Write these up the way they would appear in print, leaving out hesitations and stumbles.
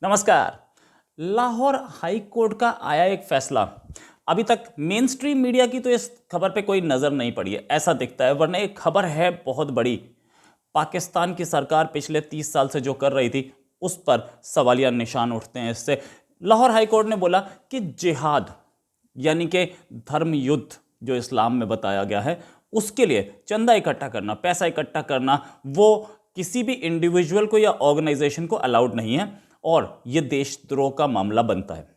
नमस्कार। Lahore high court का आया एक फैसला। अभी तक मेन स्ट्रीम मीडिया की तो इस खबर पे कोई नज़र नहीं पड़ी है, ऐसा दिखता है, वरना एक खबर है बहुत बड़ी। पाकिस्तान की सरकार पिछले 30 साल से जो कर रही थी उस पर सवालिया निशान उठते हैं इससे। लाहौर हाई कोर्ट ने बोला कि जिहाद यानी कि धर्म युद्ध जो इस्लाम में बताया गया है उसके लिए चंदा इकट्ठा करना, पैसा इकट्ठा करना, वो किसी भी इंडिविजुअल को या ऑर्गेनाइजेशन को अलाउड नहीं है और यह देशद्रोह का मामला बनता है।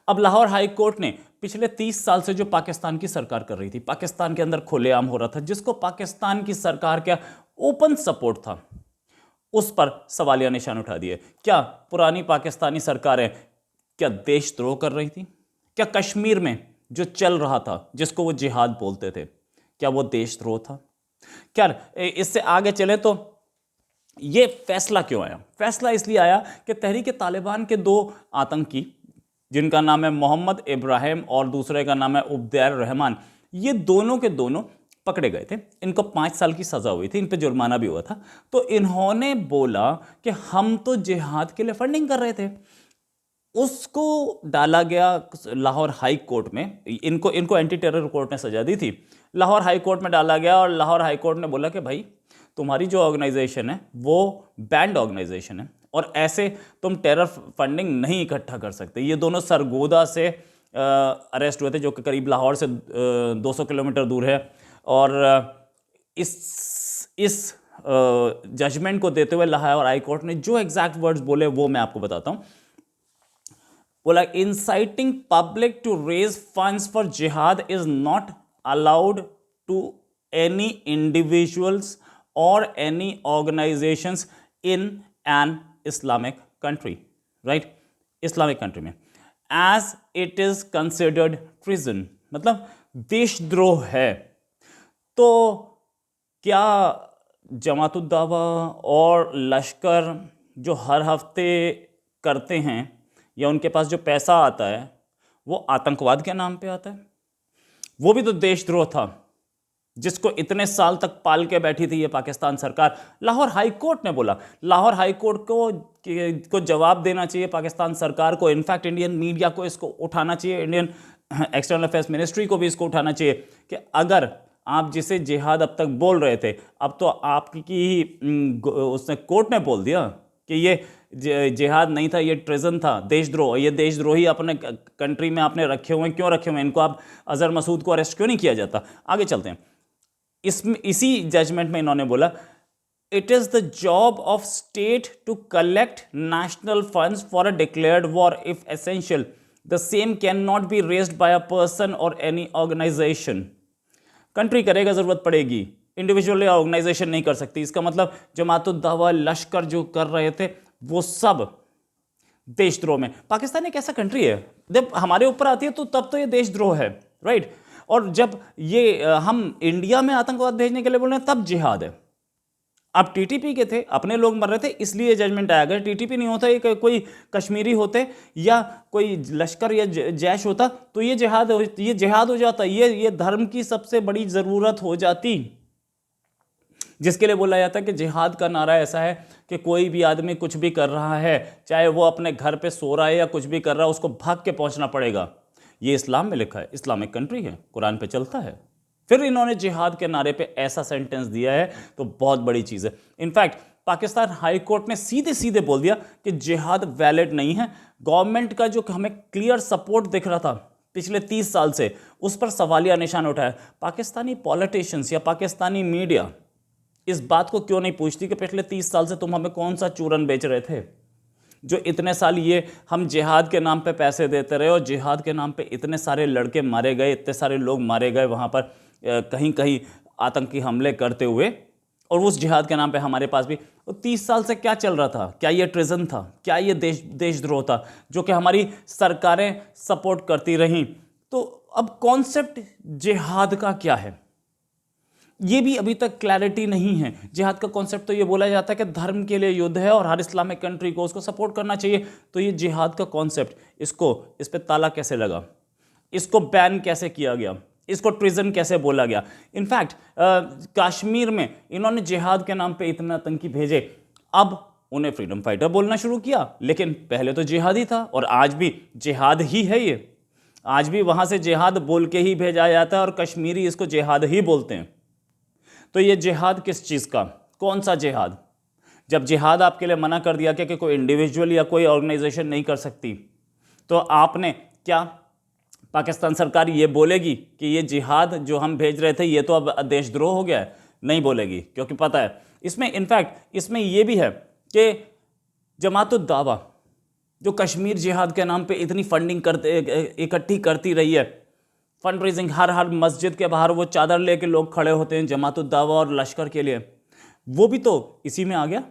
अब लाहौर हाई कोर्ट ने पिछले 30 साल से जो पाकिस्तान की सरकार कर रही थी, पाकिस्तान के अंदर खुलेआम हो रहा था, जिसको पाकिस्तान की सरकार का ओपन सपोर्ट था, उस पर सवालिया निशान उठा दिए। क्या पुरानी पाकिस्तानी सरकारें क्या देशद्रोह कर रही थी? क्या कश्मीर में जो चल रहा था जिसको वो जिहाद बोलते थे, क्या वो देशद्रोह था? क्या इससे आगे चले तो ये फैसला क्यों आया? फैसला इसलिए आया कि तहरीक तालिबान के दो आतंकी, जिनका नाम है मोहम्मद इब्राहिम और दूसरे का नाम है उबैद रहमान, ये दोनों के दोनों पकड़े गए थे। इनको 5 साल की सजा हुई थी, इन पे जुर्माना भी हुआ था। तो इन्होंने बोला कि हम तो जिहाद के लिए फंडिंग कर रहे थे। उसको डाला गया लाहौर हाई कोर्ट में। इनको इनको एंटी टेरर कोर्ट ने सजा दी थी, लाहौर हाई कोर्ट में डाला गया और लाहौर हाई कोर्ट ने बोला कि भाई तुम्हारी जो ऑर्गेनाइजेशन है वो बैंड ऑर्गेनाइजेशन है और ऐसे तुम टेरर फंडिंग नहीं इकट्ठा कर सकते। ये दोनों सरगोदा से अरेस्ट हुए थे, जो कि करीब लाहौर से 200 किलोमीटर दूर है। और इस जजमेंट को देते हुए लाहौर हाई कोर्ट ने जो एग्जैक्ट वर्ड्स बोले वो मैं आपको बताता हूं। बोला, inciting public to raise funds for jihad is not allowed to any individuals or any organizations in an Islamic country, right? Islamic country में as it is considered treason, मतलब देशद्रोह है। तो क्या जमातुद्दावा और लश्कर जो हर हफ्ते करते हैं या उनके पास जो पैसा आता है वो आतंकवाद के नाम पे आता है? वो भी तो देशद्रोह था जिसको इतने साल तक पाल के बैठी थी ये पाकिस्तान सरकार। लाहौर हाई कोर्ट ने बोला, लाहौर हाई कोर्ट को जवाब देना चाहिए पाकिस्तान सरकार को। इनफैक्ट इंडियन मीडिया को इसको उठाना चाहिए, इंडियन एक्सटर्नल अफेयर्स मिनिस्ट्री को भी इसको उठाना चाहिए कि अगर आप जिसे जिहाद अब तक बोल रहे थे, अब तो आपकी उसने कोर्ट ने बोल दिया कि ये जिहाद नहीं था, ये ट्रेजन था, देशद्रोह। ये देशद्रोही अपने कंट्री में आपने रखे हुए हैं, क्यों रखे हुए हैं? इनको आप अजहर मसूद को अरेस्ट क्यों नहीं किया जाता? आगे चलते हैं। इसी जजमेंट में इन्होंने बोला, it is the job of state to collect national funds for a declared war if essential, the same can not be raised by a person और एनी ऑर्गेनाइजेशन। कंट्री करेगा, जरूरत पड़ेगी, इंडिविजुअल या ऑर्गेनाइजेशन नहीं कर सकती। इसका मतलब जमातुद्दावा, लश्कर जो कर रहे थे वो सब देशद्रोह में। पाकिस्तान एक ऐसा कंट्री है, जब हमारे ऊपर आती है तो तब तो ये देशद्रोह है, राइट? और जब ये हम इंडिया में आतंकवाद भेजने के लिए बोल रहे हैं तब जिहाद है। अब टीटीपी के थे, अपने लोग मर रहे थे, इसलिए जजमेंट आया। अगर टीटीपी नहीं होता, ये कोई कश्मीरी होते या कोई लश्कर या जैश होता तो ये जिहाद हो जाता। ये धर्म की सबसे बड़ी जरूरत हो जाती, जिसके लिए बोला जाता है कि जिहाद का नारा ऐसा है कि कोई भी आदमी कुछ भी कर रहा है, चाहे वो अपने घर पे सो रहा है या कुछ भी कर रहा है, उसको भाग के पहुंचना पड़ेगा। ये इस्लाम में लिखा है, इस्लामिक कंट्री है, कुरान पे चलता है। फिर इन्होंने जिहाद के नारे पे ऐसा सेंटेंस दिया है तो बहुत बड़ी चीज़ है। इनफैक्ट पाकिस्तान हाई कोर्ट ने सीधे सीधे बोल दिया कि जिहाद वैलिड नहीं है। गवर्नमेंट का जो हमें क्लियर सपोर्ट दिख रहा था पिछले 30 साल से, उस पर सवालिया निशान उठाया। पाकिस्तानी पॉलिटिशियंस या पाकिस्तानी मीडिया इस बात को क्यों नहीं पूछती कि पिछले 30 साल से तुम हमें कौन सा चूरन बेच रहे थे, जो इतने साल ये हम जिहाद के नाम पे पैसे देते रहे और जिहाद के नाम पे इतने सारे लड़के मारे गए, इतने सारे लोग मारे गए वहाँ पर कहीं कहीं आतंकी हमले करते हुए, और उस जिहाद के नाम पे हमारे पास भी 30 साल से क्या चल रहा था? क्या ये ट्रेजन था? क्या ये देशद्रोह था जो कि हमारी सरकारें सपोर्ट करती रहीं? तो अब कॉन्सेप्ट जिहाद का क्या है ये भी अभी तक क्लैरिटी नहीं है। जिहाद का कॉन्सेप्ट तो ये बोला जाता है कि धर्म के लिए युद्ध है और हर इस्लामिक कंट्री को उसको सपोर्ट करना चाहिए। तो ये जिहाद का कॉन्सेप्ट, इस पे ताला कैसे लगा? इसको बैन कैसे किया गया? इसको ट्रिजन कैसे बोला गया? इनफैक्ट कश्मीर में इन्होंने जिहाद के नाम पे इतना आतंकी भेजे, अब उन्हें फ्रीडम फाइटर बोलना शुरू किया, लेकिन पहले तो जिहादी था और आज भी जिहाद ही है ये। आज भी वहां से जिहाद बोल के ही भेजा जाता है और कश्मीरी इसको जिहाद ही बोलते हैं। तो ये जिहाद किस चीज़ का, कौन सा जिहाद? जब जिहाद आपके लिए मना कर दिया गया कि कोई इंडिविजुअल या कोई ऑर्गेनाइजेशन नहीं कर सकती, तो आपने क्या, पाकिस्तान सरकार ये बोलेगी कि ये जिहाद जो हम भेज रहे थे ये तो अब देशद्रोह हो गया है? नहीं बोलेगी, क्योंकि पता है इसमें, इनफैक्ट इसमें ये भी है कि जमात-उद दावा जो कश्मीर जिहाद के नाम पे इतनी फंडिंग करते इकट्ठी करती रही है, फंड रेजिंग, हर मस्जिद के बाहर वो चादर लेके लोग खड़े होते हैं जमात-उद दावा और लश्कर के लिए, वो भी तो इसी में आ गया।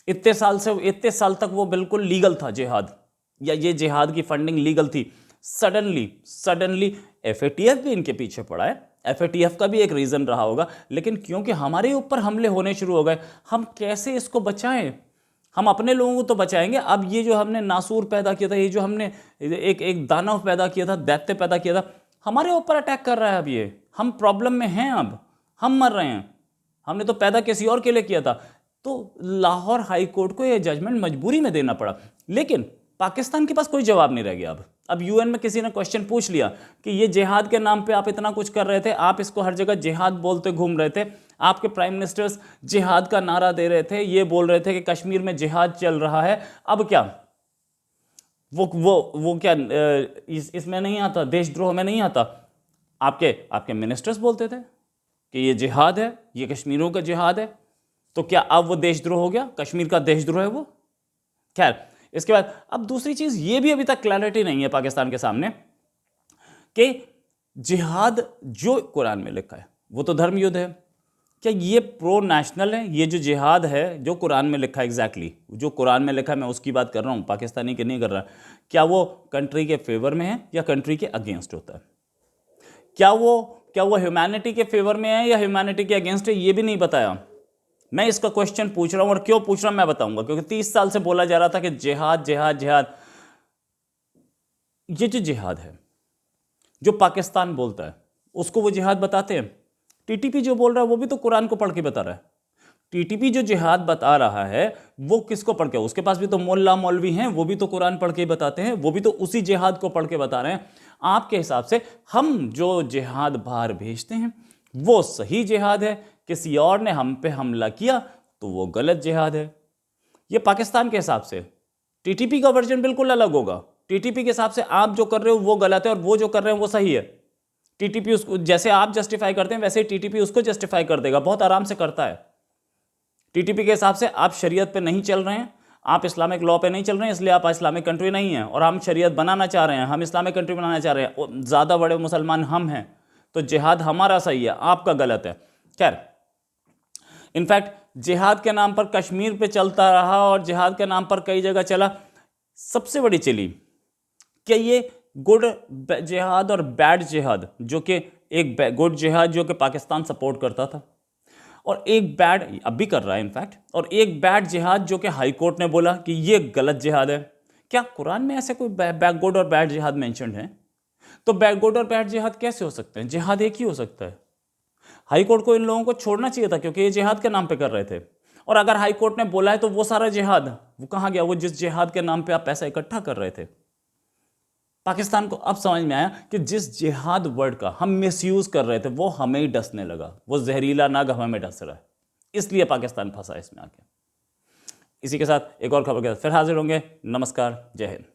इतने साल तक वो बिल्कुल लीगल था जिहाद, या ये जिहाद की फंडिंग लीगल थी। सडनली एफएटीएफ भी इनके पीछे पड़ा है। एफएटीएफ का भी एक रीजन रहा होगा, लेकिन क्योंकि हमारे ऊपर हमले होने शुरू हो गए, हम कैसे इसको बचाएं? हम अपने लोगों को तो बचाएंगे, अब ये जो हमने नासूर पैदा किया था, ये जो हमने एक दानव पैदा किया था, दैत्य पैदा किया था, हमारे ऊपर अटैक कर रहा है। अब ये हम प्रॉब्लम में हैं, अब हम मर रहे हैं। हमने तो पैदा किसी और के लिए किया था। तो लाहौर हाई कोर्ट को ये जजमेंट मजबूरी में देना पड़ा, लेकिन पाकिस्तान के पास कोई जवाब नहीं रह गया। अब यूएन में किसी ने क्वेश्चन पूछ लिया कि ये जिहाद के नाम पे आप इतना कुछ कर रहे थे, आप इसको हर जगह जिहाद बोलते घूम रहे थे, आपके प्राइम मिनिस्टर्स जिहाद का नारा दे रहे थे, ये बोल रहे थे कि कश्मीर में जिहाद चल रहा है, अब क्या वो क्या इसमें नहीं आता, देशद्रोह में नहीं आता? आपके मिनिस्टर्स बोलते थे कि ये जिहाद है, ये कश्मीरों का जिहाद है, तो क्या अब वो देशद्रोह हो गया? कश्मीर का देशद्रोह है वो? खैर, इसके बाद अब दूसरी चीज ये भी अभी तक क्लैरिटी नहीं है पाकिस्तान के सामने कि जिहाद जो कुरान में लिखा है वो तो धर्म युद्ध है, क्या ये प्रो नेशनल है? ये जो जिहाद है जो कुरान में लिखा है, एग्जैक्टली जो कुरान में लिखा है, मैं उसकी बात कर रहा हूँ, पाकिस्तानी की नहीं कर रहा। क्या वो कंट्री के फेवर में है या कंट्री के अगेंस्ट होता है? क्या वो ह्यूमैनिटी के फेवर में है या ह्यूमैनिटी के अगेंस्ट है? ये भी नहीं बताया। मैं इसका क्वेश्चन पूछ रहा हूं, और क्यों पूछ रहा हूं मैं बताऊंगा, क्योंकि 30 साल से बोला जा रहा था कि जिहाद जिहाद जिहाद। ये जो जिहाद है जो पाकिस्तान बोलता है उसको वो जिहाद बताते हैं। टीटीपी जो बोल रहा है वो भी तो कुरान को पढ़ के बता रहा है। टीटीपी जो जिहाद बता रहा है वो किसको पढ़ के? उसके पास भी तो मोल्ला मौलवी हैं, वो भी तो कुरान पढ़ के बताते हैं, वो भी तो उसी जिहाद को पढ़ के बता रहे हैं। आपके हिसाब से हम जो जिहाद बाहर भेजते हैं वो सही जिहाद है, किसी और ने हम पे हमला किया तो वो गलत जिहाद है। ये पाकिस्तान के हिसाब से। टीटीपी का वर्जन बिल्कुल अलग होगा। टीटीपी के हिसाब से आप जो कर रहे हो वो गलत है और वो जो कर रहे हैं वो सही है। टीटीपी उसको जैसे आप जस्टिफाई करते हैं वैसे ही टीटीपी उसको जस्टिफाई कर देगा, बहुत आराम से करता है। टीटीपी के हिसाब से आप शरीयत पे नहीं चल रहे हैं, आप इस्लामिक लॉ पे नहीं चल रहे हैं, इसलिए आप इस्लामिक कंट्री नहीं हैं, और हम शरीयत बनाना चाह रहे हैं, हम इस्लामिक कंट्री बनाना चाह रहे हैं, ज़्यादा बड़े मुसलमान हम हैं, तो जिहाद हमारा सही है, आपका गलत है। खैर, इनफैक्ट जिहाद के नाम पर कश्मीर पे चलता रहा और जिहाद के नाम पर कई जगह चला। सबसे बड़ी चली क्या ये गुड जिहाद और बैड जिहाद, जो कि एक गुड जिहाद जो कि पाकिस्तान सपोर्ट करता था, और एक बैड अब भी कर रहा है इनफैक्ट, और एक बैड जिहाद जो कि हाई कोर्ट ने बोला कि ये गलत जिहाद है। क्या कुरान में ऐसे कोई गुड और बैड जिहाद मेंशन्ड है? तो गुड और बैड जिहाद कैसे हो सकते हैं? जिहाद एक ही हो सकता है। हाई कोर्ट को इन लोगों को छोड़ना चाहिए था, क्योंकि ये जिहाद के नाम पे कर रहे थे। और अगर हाई कोर्ट ने बोला है तो वो सारा जिहाद वो कहाँ गया? वो जिस जिहाद के नाम पे आप पैसा इकट्ठा कर रहे थे। पाकिस्तान को अब समझ में आया कि जिस जिहाद वर्ड का हम मिसयूज कर रहे थे वो हमें ही डसने लगा, वो जहरीला नाग हमें डस रहा है, इसलिए पाकिस्तान फंसा इसमें आके। इसी के साथ एक और खबर के साथ फिर हाजिर होंगे। नमस्कार, जय हिंद।